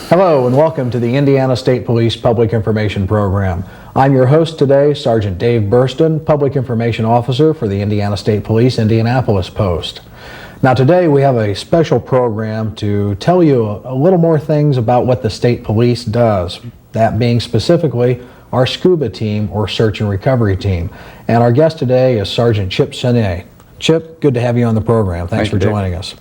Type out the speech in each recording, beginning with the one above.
Hello and welcome to the Indiana State Police Public Information Program. I'm your host today, Sergeant Dave Burston, Public Information Officer for the Indiana State Police Indianapolis Post. Now today we have a special program to tell you a little more things about what the State Police does, that being specifically our SCUBA team or Search and Recovery team. And our guest today is Sergeant Chip Sumier. Chip, good to have you on the program. Thanks for joining us.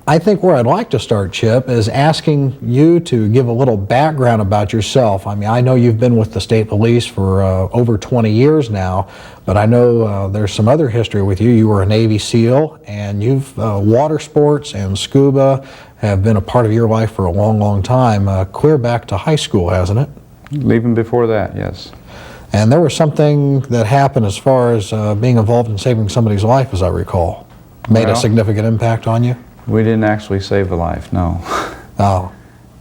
I think where I'd like to start, Chip, is asking you to give a little background about yourself. I mean, I know you've been with the State Police for over 20 years now, but I know there's some other history with you. You were a Navy SEAL, and you've water sports and scuba have been a part of your life for a long, long time, clear back to high school, hasn't it? Even before that, yes. And there was something that happened as far as being involved in saving somebody's life, as I recall. Made a significant impact on you? We didn't actually save a life, no. Oh,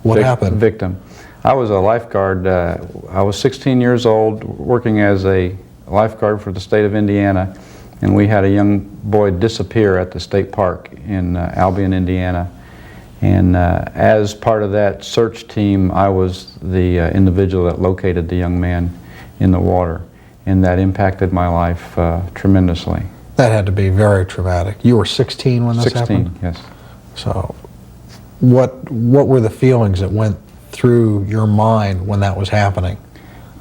what happened? Victim. I was a lifeguard. I was 16 years old, working as a lifeguard for the state of Indiana, and we had a young boy disappear at the state park in Albion, Indiana. And as part of that search team, I was the individual that located the young man in the water, and that impacted my life tremendously. That had to be very traumatic. You were 16 when this happened? 16, yes. So what were the feelings that went through your mind when that was happening?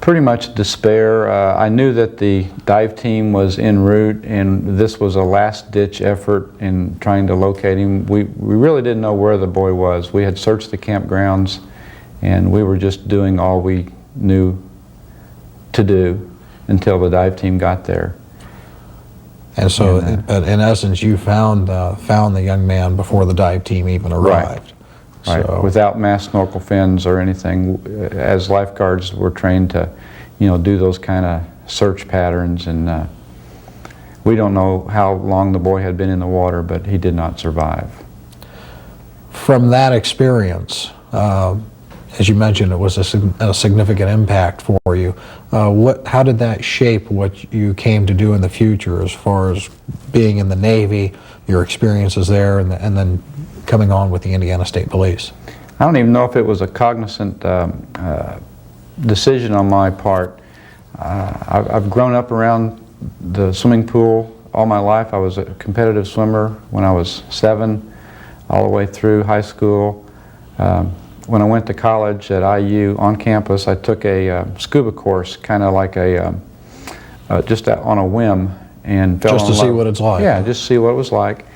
Pretty much despair. I knew that the dive team was en route, and this was a last-ditch effort in trying to locate him. We really didn't know where the boy was. We had searched the campgrounds, and we were just doing all we knew to do until the dive team got there. And so, but in essence, you found the young man before the dive team even arrived. Right. So, without mass snorkel fins or anything. As lifeguards, we're trained to, do those kind of search patterns, and we don't know how long the boy had been in the water, but he did not survive. From that experience, as you mentioned, it was a significant impact for you. How did that shape what you came to do in the future as far as being in the Navy, your experiences there, and then coming on with the Indiana State Police? I don't even know if it was a cognizant decision on my part. I've grown up around the swimming pool all my life. I was a competitive swimmer when I was 7, all the way through high school. When I went to college at IU on campus, I took a scuba course, kind of like just on a whim, and fell in love. Just to see what it's like. Yeah, just to see what it was like,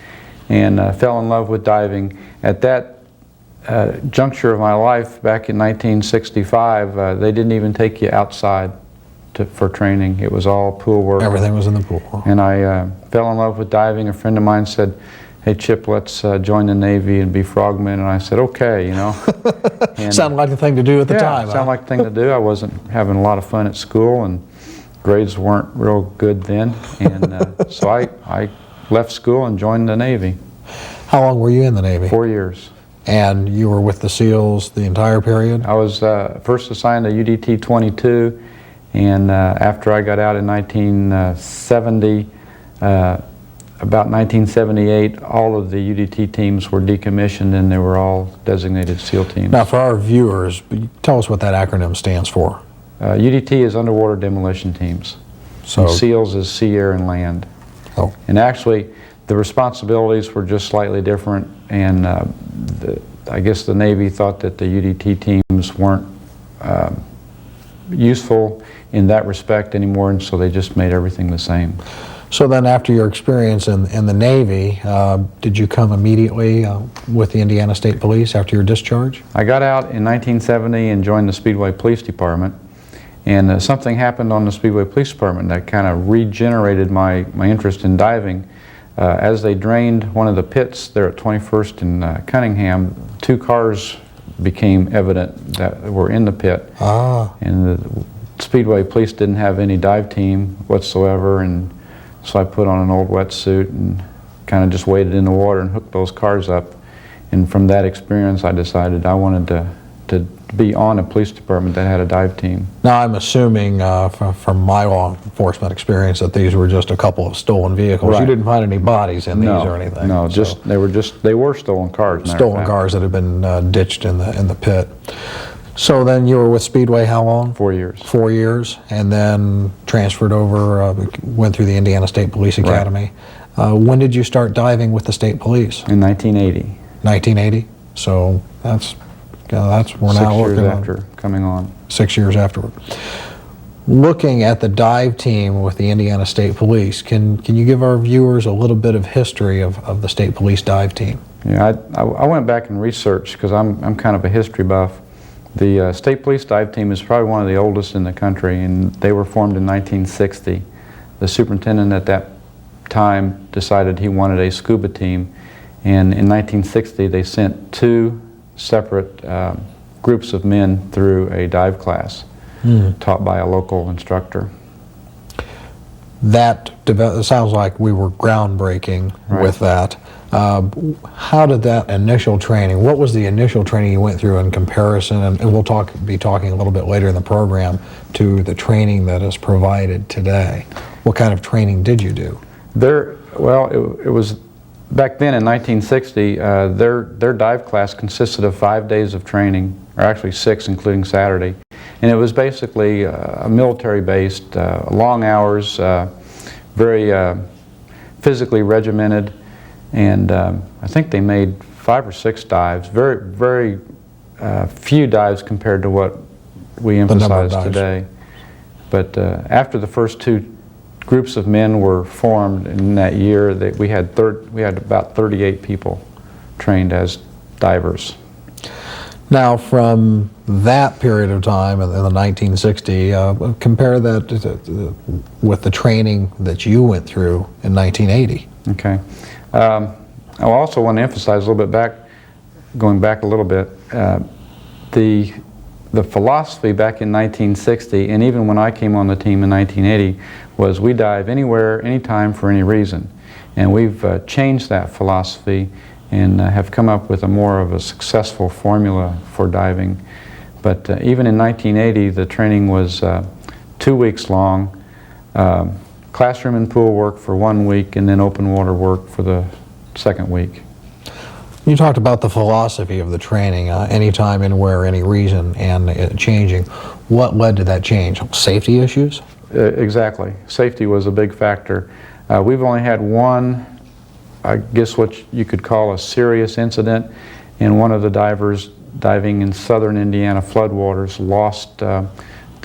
and fell in love with diving. At that juncture of my life, back in 1965, they didn't even take you outside for training. It was all pool work. Everything was in the pool. And I fell in love with diving. A friend of mine said, "Hey Chip, let's join the Navy and be frogmen." And I said, "Okay," And, sounded like the thing to do at the time. Sounded like the thing to do. I wasn't having a lot of fun at school, and grades weren't real good then. And so I left school and joined the Navy. How long were you in the Navy? 4 years. And you were with the SEALs the entire period? I was first assigned to UDT 22, and after I got out in 1970, about 1978, all of the UDT teams were decommissioned, and they were all designated SEAL teams. Now, for our viewers, tell us what that acronym stands for. UDT is Underwater Demolition Teams. So SEALs is Sea, Air, and Land. Oh. And actually, the responsibilities were just slightly different, and I guess the Navy thought that the UDT teams weren't useful in that respect anymore, and so they just made everything the same. So then after your experience in the Navy, did you come immediately with the Indiana State Police after your discharge? I got out in 1970 and joined the Speedway Police Department, and something happened on the Speedway Police Department that kind of regenerated my interest in diving. As they drained one of the pits there at 21st and Cunningham, 2 cars became evident that were in the pit. And the Speedway Police didn't have any dive team whatsoever, and so I put on an old wetsuit and kind of just waded in the water and hooked those cars up. And from that experience, I decided I wanted to be on a police department that had a dive team. Now, I'm assuming from my law enforcement experience that these were just a couple of stolen vehicles. Right. You didn't find any bodies in these or anything? No, so they were stolen cars. matter of stolen fact. cars that had been ditched in the pit. So then you were with Speedway how long? 4 years. 4 years, and then transferred over, went through the Indiana State Police Academy. When did you start diving with the state police? In 1980. 1980. So that's we're 6 now years working after coming on. 6 years afterward. Looking at the dive team with the Indiana State Police, can you give our viewers a little bit of history of the State Police dive team? Yeah, I went back and researched because I'm kind of a history buff. The State Police dive team is probably one of the oldest in the country, and they were formed in 1960. The superintendent at that time decided he wanted a SCUBA team, and in 1960 they sent 2 separate groups of men through a dive class taught by a local instructor. That sounds like we were groundbreaking with that. How did that initial training, what was the initial training you went through in comparison, and we'll be talking a little bit later in the program, to the training that is provided today? What kind of training did you do? Well, it was back then in 1960, their dive class consisted of 5 days of training, or actually 6 including Saturday. And it was basically a military-based, long hours, very physically regimented, and I think they made 5 or 6 dives, very few dives compared to what we emphasize today. But after the first 2 groups of men were formed in that year, we had about 38 people trained as divers. Now, from that period of time in the 1960, compare that with the training that you went through in 1980. Okay. I also want to emphasize a little bit going back a little bit, the philosophy back in 1960, and even when I came on the team in 1980, was we dive anywhere, anytime, for any reason. And we've changed that philosophy and have come up with more of a successful formula for diving. But even in 1980, the training was 2 weeks long, classroom and pool work for 1 week, and then open water work for the second week. You talked about the philosophy of the training, anytime, anywhere, any reason, and it changing. What led to that change? Safety issues? Exactly. Safety was a big factor. We've only had one, I guess what you could call a serious incident, and one of the divers diving in southern Indiana floodwaters lost the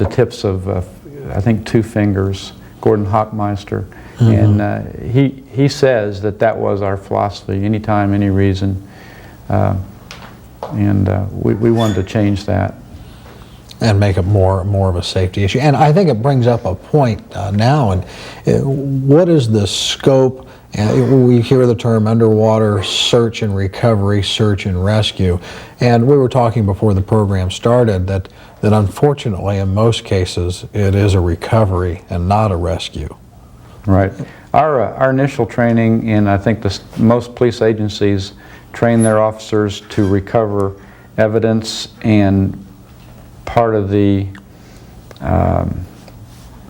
tips of, I think, 2 fingers, Gordon Hockmeister. And he says that was our philosophy, anytime, any reason. We wanted to change that. And make it more of a safety issue. And I think it brings up a point now, and what is the scope? We hear the term underwater search and recovery, search and rescue. And we were talking before the program started that unfortunately in most cases it is a recovery and not a rescue. Right. Our initial training, and I think most police agencies train their officers to recover evidence, and part of the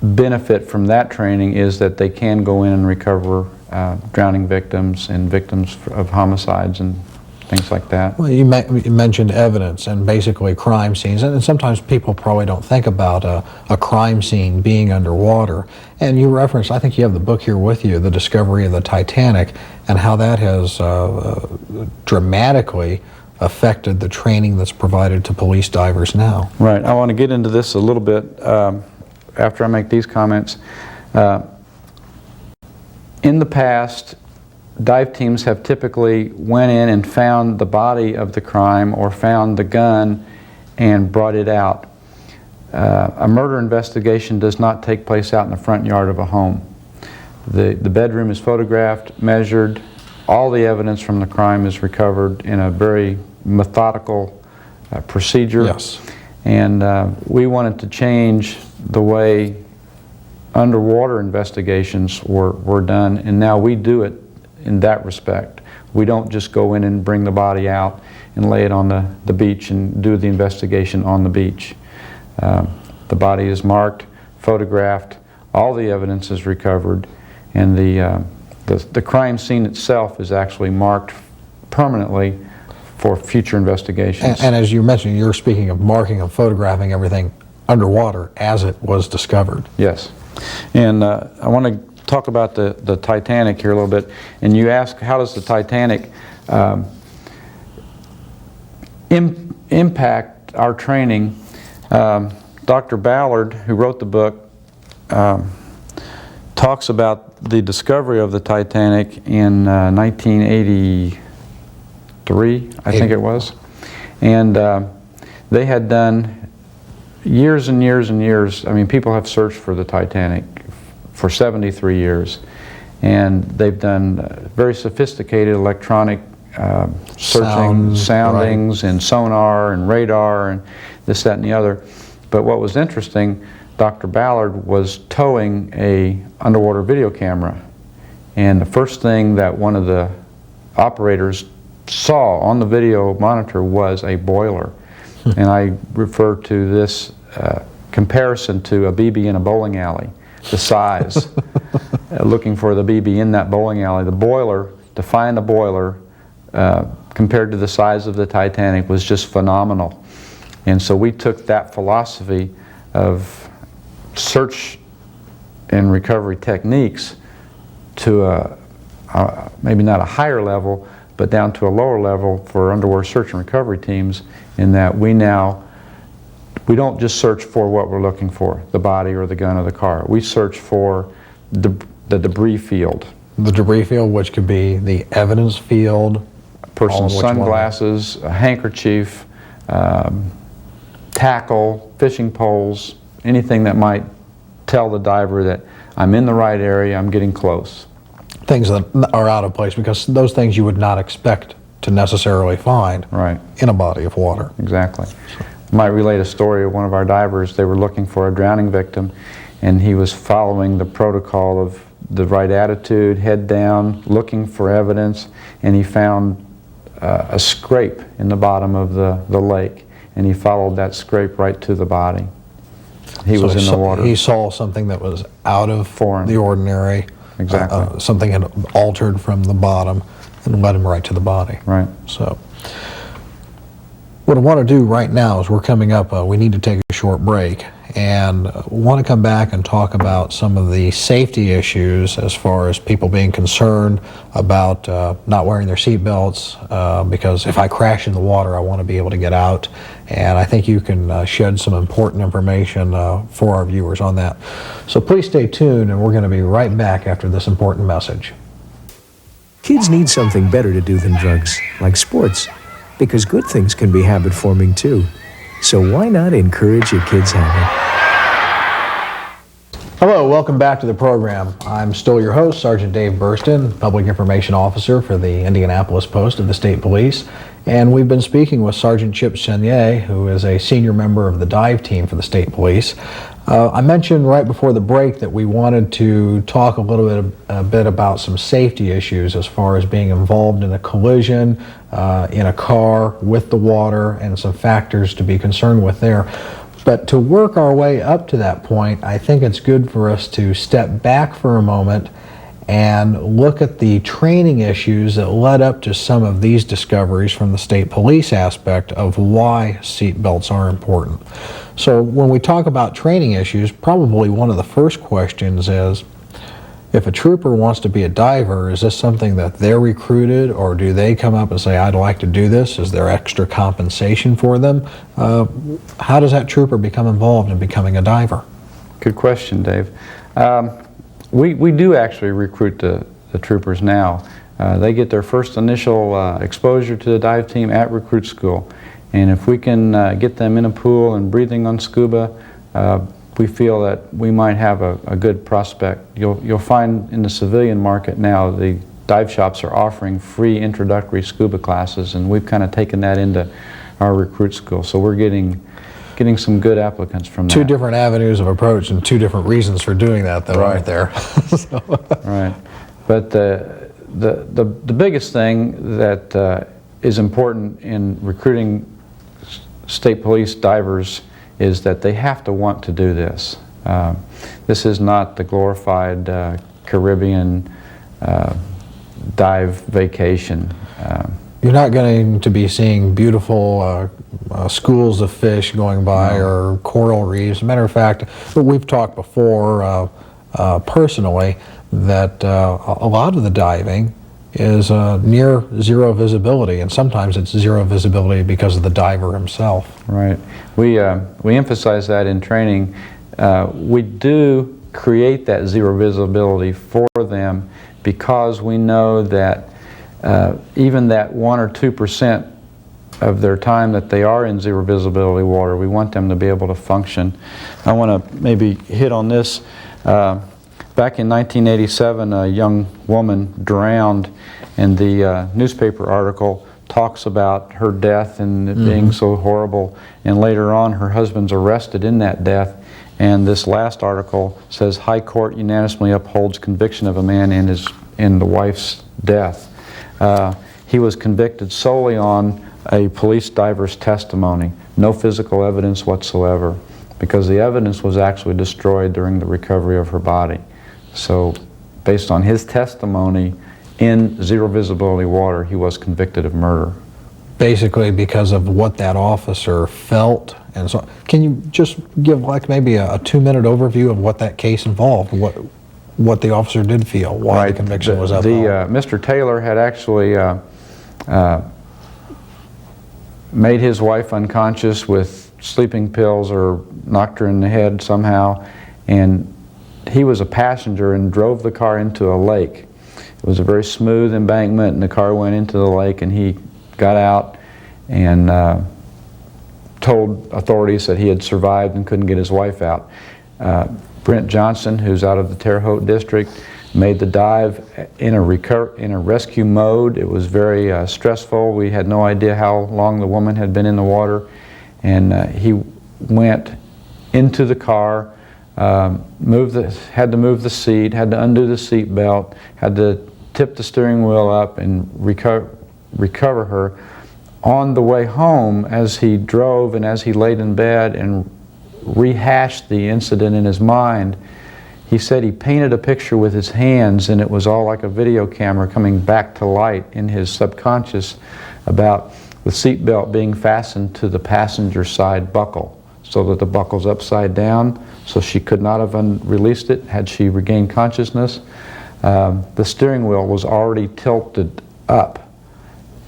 benefit from that training is that they can go in and recover drowning victims and victims of homicides and things like that. Well, you mentioned evidence and basically crime scenes, and sometimes people probably don't think about a crime scene being underwater. And you referenced, I think you have the book here with you, The Discovery of the Titanic, and how that has dramatically affected the training that's provided to police divers now. Right. I want to get into this a little bit after I make these comments. In the past, dive teams have typically went in and found the body of the crime or found the gun and brought it out. A murder investigation does not take place out in the front yard of a home. The bedroom is photographed, measured, all the evidence from the crime is recovered in a very methodical procedure. Yes. And we wanted to change the way underwater investigations were done, and now we do it in that respect. We don't just go in and bring the body out and lay it on the beach and do the investigation on the beach. The body is marked, photographed, all the evidence is recovered, and the crime scene itself is actually marked permanently for future investigations. And as you mentioned, you're speaking of marking and photographing everything underwater as it was discovered. Yes. And I want to talk about the Titanic here a little bit. And you ask, how does the Titanic impact our training? Dr. Ballard, who wrote the book, talks about the discovery of the Titanic in 1983, I think it was. And they had done years and years and years. I mean, people have searched for the Titanic for 73 years. And they've done very sophisticated electronic searching, soundings, right, and sonar and radar and this, that, and the other. But what was interesting, Dr. Ballard was towing a underwater video camera, and the first thing that one of the operators saw on the video monitor was a boiler. And I refer to this comparison to a BB in a bowling alley, the size. Looking for the BB in that bowling alley. The boiler, to find a boiler compared to the size of the Titanic was just phenomenal. And so we took that philosophy of search and recovery techniques to maybe not a higher level, but down to a lower level for underwater search and recovery teams, in that we don't just search for what we're looking for, the body or the gun or the car. We search for the debris field. The debris field, which could be the evidence field, a person's sunglasses, a handkerchief, tackle, fishing poles, anything that might tell the diver that I'm in the right area, I'm getting close. Things that are out of place, because those things you would not expect to necessarily find in a body of water. Exactly. I might relate a story of one of our divers. They were looking for a drowning victim, and he was following the protocol of the right attitude, head down, looking for evidence, and he found a scrape in the bottom of the lake, and he followed that scrape right to the body. He was in the water. He saw something that was out of the ordinary. Exactly. Something had altered from the bottom and led him right to the body. Right. So what I want to do right now is, we're coming up, we need to take a short break, and want to come back and talk about some of the safety issues as far as people being concerned about not wearing their seat belts, because if I crash in the water, I want to be able to get out. And I think you can shed some important information for our viewers on that. So please stay tuned, and we're going to be right back after this important message. Kids need something better to do than drugs, like sports, because good things can be habit-forming too. So why not encourage your kids' habit? Hello, welcome back to the program. I'm still your host, Sergeant Dave Burston, Public Information Officer for the Indianapolis Post of the State Police. And we've been speaking with Sergeant Chip Sumier, who is a senior member of the dive team for the State Police. I mentioned right before the break that we wanted to talk a bit about some safety issues as far as being involved in a collision in a car with the water, and some factors to be concerned with there. But to work our way up to that point, I think it's good for us to step back for a moment and look at the training issues that led up to some of these discoveries from the state police aspect of why seat belts are important. So when we talk about training issues, probably one of the first questions is, if a trooper wants to be a diver, is this something that they're recruited, or do they come up and say, I'd like to do this? Is there extra compensation for them? How does that trooper become involved in becoming a diver? Good question, Dave. We do actually recruit the troopers now. They get their first initial exposure to the dive team at recruit school. And if we can get them in a pool and breathing on SCUBA, we feel that we might have a good prospect. You'll find in the civilian market now, the dive shops are offering free introductory SCUBA classes, and we've kind of taken that into our recruit school. So we're getting some good applicants from that. Two different avenues of approach and two different reasons for doing that, though, aren't there? Right. But the biggest thing that is important in recruiting state police divers is that they have to want to do this. This is not the glorified Caribbean dive vacation. You're not going to be seeing beautiful schools of fish going by, No. or coral reefs. As a matter of fact, we've talked before personally that a lot of the diving is near zero visibility, and sometimes it's zero visibility because of the diver himself. Right. We emphasize that in training. We do create that zero visibility for them because we know that even that 1 or 2% of their time that they are in zero visibility water, we want them to be able to function. I want to maybe hit on this. Back in 1987, a young woman drowned, and the newspaper article talks about her death and it being so horrible, and later on her husband's arrested in that death, and this last article says High Court unanimously upholds conviction of a man in the wife's death. He was convicted solely on a police diver's testimony, no physical evidence whatsoever, because the evidence was actually destroyed during the recovery of her body. So based on his testimony in zero visibility water, he was convicted of murder. Basically because of what that officer felt. And so, can you just give like maybe a 2-minute overview of what that case involved, what the officer did feel, why the conviction was upheld? Mr. Taylor had actually made his wife unconscious with sleeping pills or knocked her in the head somehow, and he was a passenger and drove the car into a lake. It was a very smooth embankment, and the car went into the lake, and he got out and told authorities that he had survived and couldn't get his wife out. Brent Johnson, who's out of the Terre Haute district, made the dive in a rescue mode. It was very stressful. We had no idea how long the woman had been in the water, and he went into the car, had to move the seat, had to undo the seat belt, had to tip the steering wheel up and recover her. On the way home, as he drove and as he laid in bed and rehashed the incident in his mind, he said he painted a picture with his hands, and it was all like a video camera coming back to light in his subconscious about the seat belt being fastened to the passenger side buckle, so that the buckle's upside down, so she could not have released it had she regained consciousness. The steering wheel was already tilted up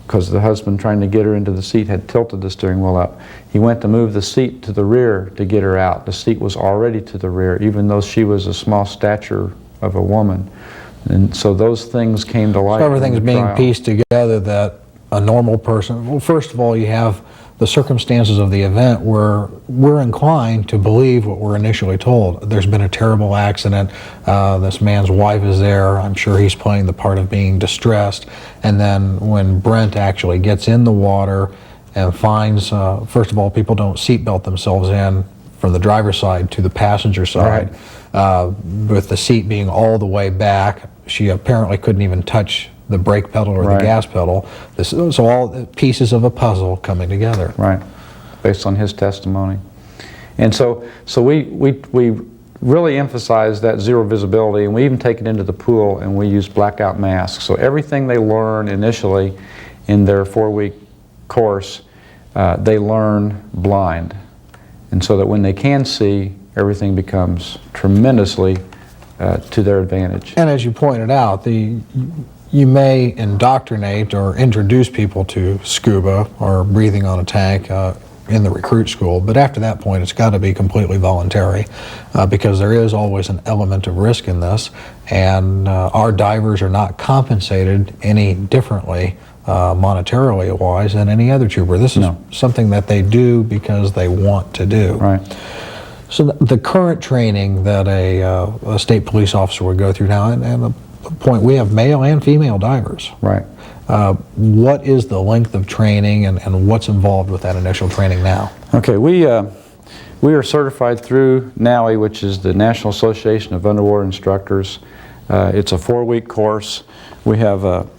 because the husband, trying to get her into the seat, had tilted the steering wheel up. He went to move the seat to the rear to get her out. The seat was already to the rear, even though she was a small stature of a woman. And so those things came to light. So everything's in the being trial. pieced together that a normal person, well, first of all, you have the circumstances of the event where we're inclined to believe what we're initially told. There's been a terrible accident, this man's wife is there, I'm sure he's playing the part of being distressed, and then when Brent actually gets in the water and finds, first of all, people don't seatbelt themselves in from the driver's side to the passenger side. Right. With the seat being all the way back, she apparently couldn't even touch the brake pedal or Right. the gas pedal. So all the pieces of a puzzle coming together. Right, based on his testimony. And so we really emphasize that zero visibility, and we even take it into the pool and we use blackout masks. So everything they learn initially in their 4-week course, they learn blind. And so that when they can see, everything becomes tremendously to their advantage. And as you pointed out, you may indoctrinate or introduce people to SCUBA or breathing on a tank in the recruit school, but after that point it's got to be completely voluntary because there is always an element of risk in this, and our divers are not compensated any differently monetarily wise than any other trooper. This is something that they do because they want to do. Right. So the current training that a state police officer would go through now, and the point, we have male and female divers. Right. What is the length of training and what's involved with that initial training now? Okay, we are certified through NAUI, which is the National Association of Underwater Instructors. It's a 4-week course. We have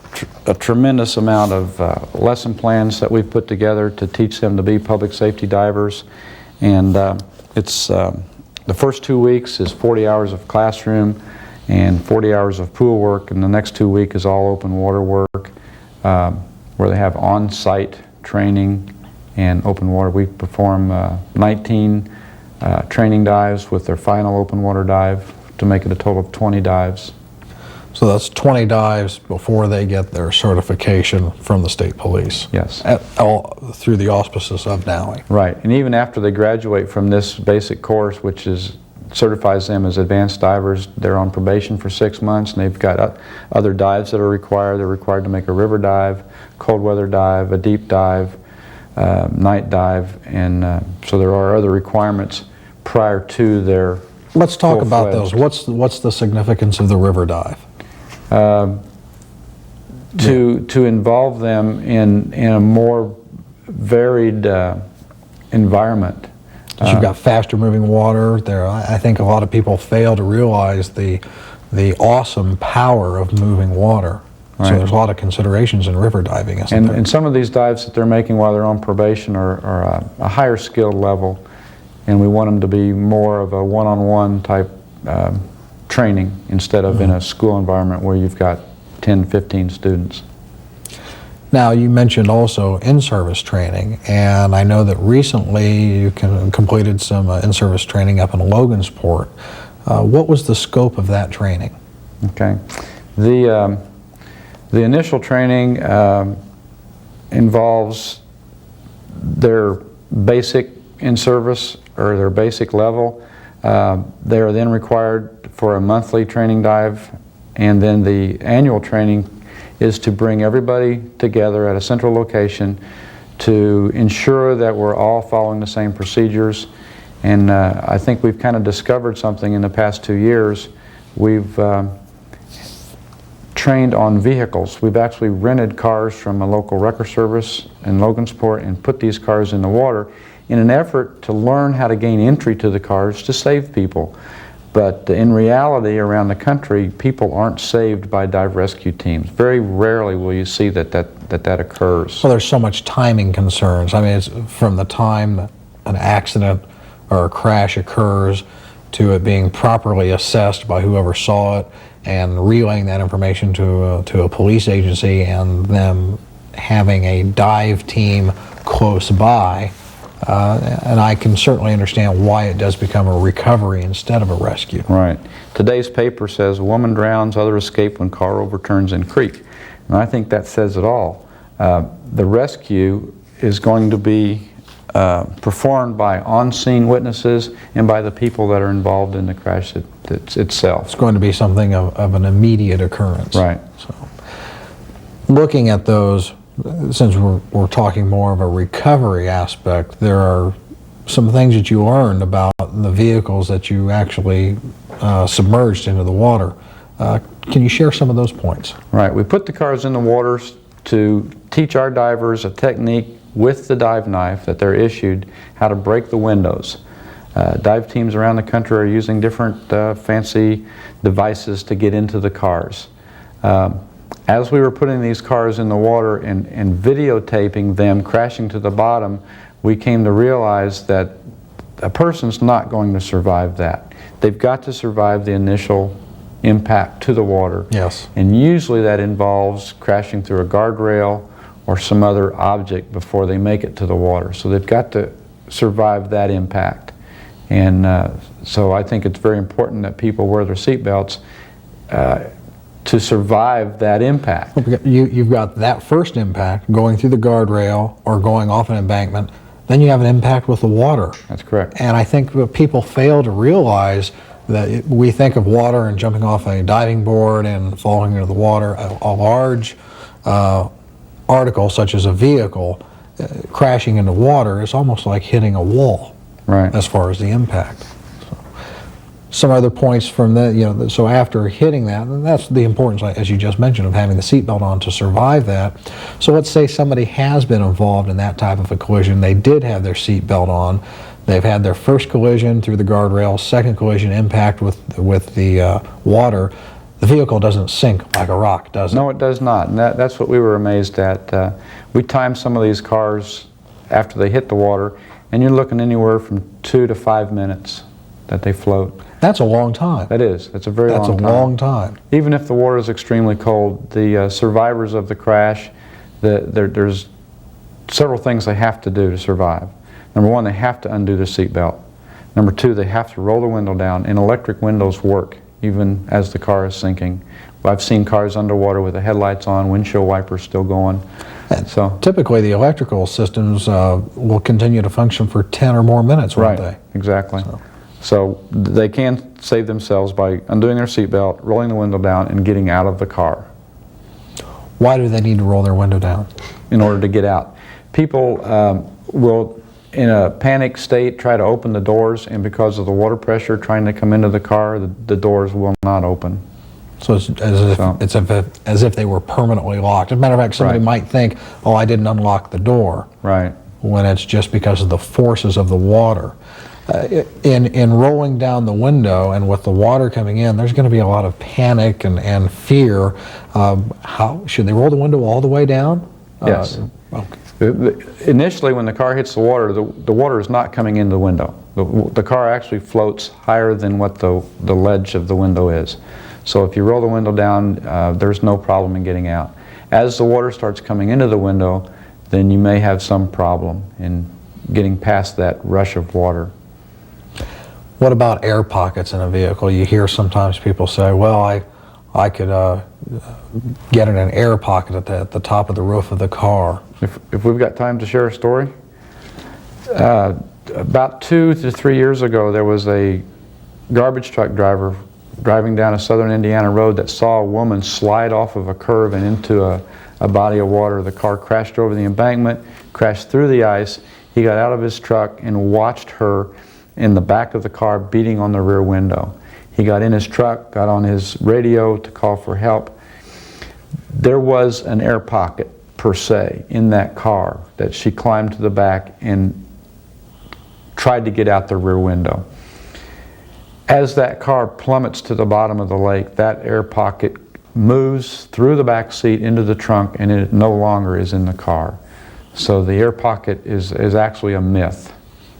a tremendous amount of lesson plans that we've put together to teach them to be public safety divers. And it's the first 2 weeks is 40 hours of classroom and 40 hours of pool work, and the next 2 weeks is all open water work, where they have on-site training and open water. We perform 19 training dives with their final open water dive to make it a total of 20 dives. So that's 20 dives before they get their certification from the state police. Yes. Through the auspices of NAUI. Right, and even after they graduate from this basic course, which certifies them as advanced divers, they're on probation for 6 months, and they've got other dives that are required. They're required to make a river dive, cold weather dive, a deep dive, night dive, and so there are other requirements prior to their Let's talk about full-fledged. those. What's the significance of the river dive? To involve them in a more varied environment. You've got faster moving water there. I think a lot of people fail to realize the awesome power of moving water. Right. So there's a lot of considerations in river diving, isn't there? And some of these dives that they're making while they're on probation are a higher skilled level, and we want them to be more of a one-on-one type training instead of in a school environment where you've got 10, 15 students. Now, you mentioned also in-service training, and I know that recently you completed some in-service training up in Logansport. What was the scope of that training? Okay. The initial training involves their basic in-service or their basic level. They are then required for a monthly training dive, and then the annual training is to bring everybody together at a central location to ensure that we're all following the same procedures. And I think we've kind of discovered something in the past 2 years. We've trained on vehicles. We've actually rented cars from a local wrecker service in Logansport and put these cars in the water in an effort to learn how to gain entry to the cars to save people. But in reality, around the country, people aren't saved by dive rescue teams. Very rarely will you see that occurs. Well, there's so much timing concerns. I mean, it's from the time that an accident or a crash occurs to it being properly assessed by whoever saw it and relaying that information to a police agency and them having a dive team close by. And I can certainly understand why it does become a recovery instead of a rescue. Right. Today's paper says, "Woman drowns, other escape when car overturns in creek." And I think that says it all. The rescue is going to be performed by on-scene witnesses and by the people that are involved in the crash itself. It's going to be something of an immediate occurrence. Right. So, looking at those, since we're talking more of a recovery aspect, there are some things that you learned about the vehicles that you actually submerged into the water. Can you share some of those points? Right. We put the cars in the water to teach our divers a technique with the dive knife that they're issued, how to break the windows. Dive teams around the country are using different fancy devices to get into the cars. As we were putting these cars in the water and videotaping them crashing to the bottom, we came to realize that a person's not going to survive that. They've got to survive the initial impact to the water. Yes. And usually that involves crashing through a guardrail or some other object before they make it to the water. So they've got to survive that impact. And so I think it's very important that people wear their seatbelts to survive that impact. You've got that first impact going through the guardrail or going off an embankment, then you have an impact with the water. That's correct. And I think what people fail to realize that we think of water and jumping off a diving board and falling into the water. A large article such as a vehicle crashing into water is almost like hitting a wall. Right. As far as the impact. Some other points from that, so after hitting that, and that's the importance, as you just mentioned, of having the seatbelt on to survive that. So let's say somebody has been involved in that type of a collision. They did have their seatbelt on. They've had their first collision through the guardrail, second collision impact with the water. the vehicle doesn't sink like a rock, does it? No, it does not, and that's what we were amazed at. We timed some of these cars after they hit the water, and you're looking anywhere from 2 to 5 minutes that they float. That's a long time. That is. That's a very long time. That's a long time. Even if the water is extremely cold, the survivors of the crash, there's several things they have to do to survive. Number one, they have to undo their seatbelt. Number two, they have to roll the window down, and electric windows work even as the car is sinking. I've seen cars underwater with the headlights on, windshield wipers still going. So typically the electrical systems will continue to function for 10 or more minutes, won't they? Exactly. So they can save themselves by undoing their seatbelt, rolling the window down, and getting out of the car. Why do they need to roll their window down? In order to get out. People will, in a panic state, try to open the doors, and because of the water pressure trying to come into the car, the doors will not open. So it's as if they were permanently locked. As a matter of fact, somebody might think, oh, I didn't unlock the door. Right. When it's just because of the forces of the water. In rolling down the window and with the water coming in, there's going to be a lot of panic and fear. How should they roll the window all the way down? Yes. Initially, when the car hits the water, the water is not coming into the window. The car actually floats higher than what the ledge of the window is. So if you roll the window down, there's no problem in getting out. As the water starts coming into the window, then you may have some problem in getting past that rush of water. What about air pockets in a vehicle? You hear sometimes people say, well, I could get in an air pocket at the top of the roof of the car. If we've got time to share a story, about 2 to 3 years ago, there was a garbage truck driver driving down a southern Indiana road that saw a woman slide off of a curve and into a body of water. The car crashed over the embankment, crashed through the ice. He got out of his truck and watched her in the back of the car beating on the rear window. He got in his truck, got on his radio to call for help. There was an air pocket, per se, in that car that she climbed to the back and tried to get out the rear window. As that car plummets to the bottom of the lake, that air pocket moves through the back seat into the trunk, and it no longer is in the car. So the air pocket is actually a myth.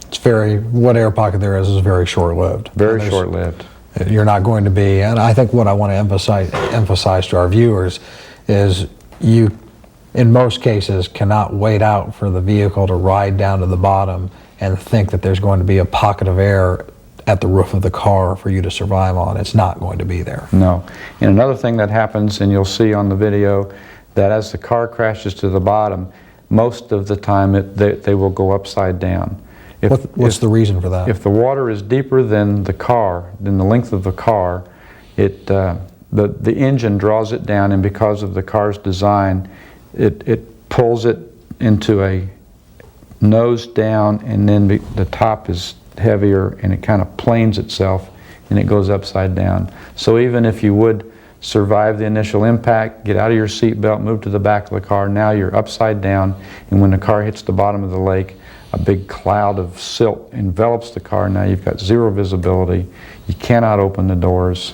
It's what air pocket there is very short-lived. Very short-lived. You're not going to be, and I think what I want to emphasize to our viewers is you, in most cases, cannot wait out for the vehicle to ride down to the bottom and think that there's going to be a pocket of air at the roof of the car for you to survive on. It's not going to be there. No. And another thing that happens, and you'll see on the video, that as the car crashes to the bottom, most of the time they will go upside down. What's the reason for that? If the water is deeper than the car, than the length of the car, the engine draws it down, and because of the car's design, it pulls it into a nose down, and then the top is heavier, and it kind of planes itself, and it goes upside down. So even if you would survive the initial impact, get out of your seatbelt, move to the back of the car, now you're upside down, and when the car hits the bottom of the lake, a big cloud of silt envelops the car. Now you've got zero visibility. You cannot open the doors.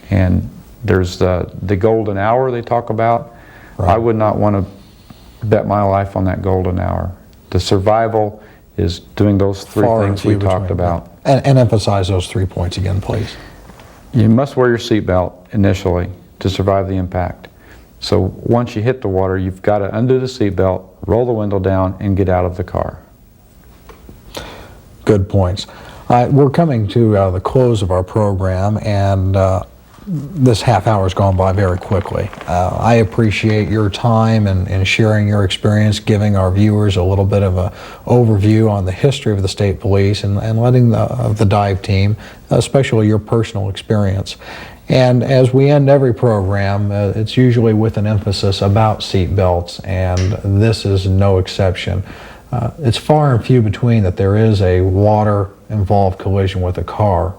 And there's the golden hour they talk about. Right. I would not want to bet my life on that golden hour. The survival is doing those three things we talked about. And emphasize those 3 points again, please. You must wear your seatbelt initially to survive the impact. So once you hit the water, you've got to undo the seatbelt, roll the window down, and get out of the car. Good points. We're coming to the close of our program, and this half hour has gone by very quickly. I appreciate your time and sharing your experience, giving our viewers a little bit of an overview on the history of the state police and letting the dive team, especially your personal experience. And as we end every program, it's usually with an emphasis about seat belts, and this is no exception. It's far and few between that there is a water-involved collision with a car.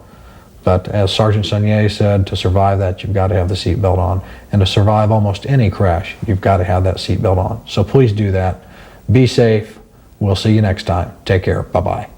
But as Sergeant Sumier said, to survive that, you've got to have the seatbelt on. And to survive almost any crash, you've got to have that seatbelt on. So please do that. Be safe. We'll see you next time. Take care. Bye-bye.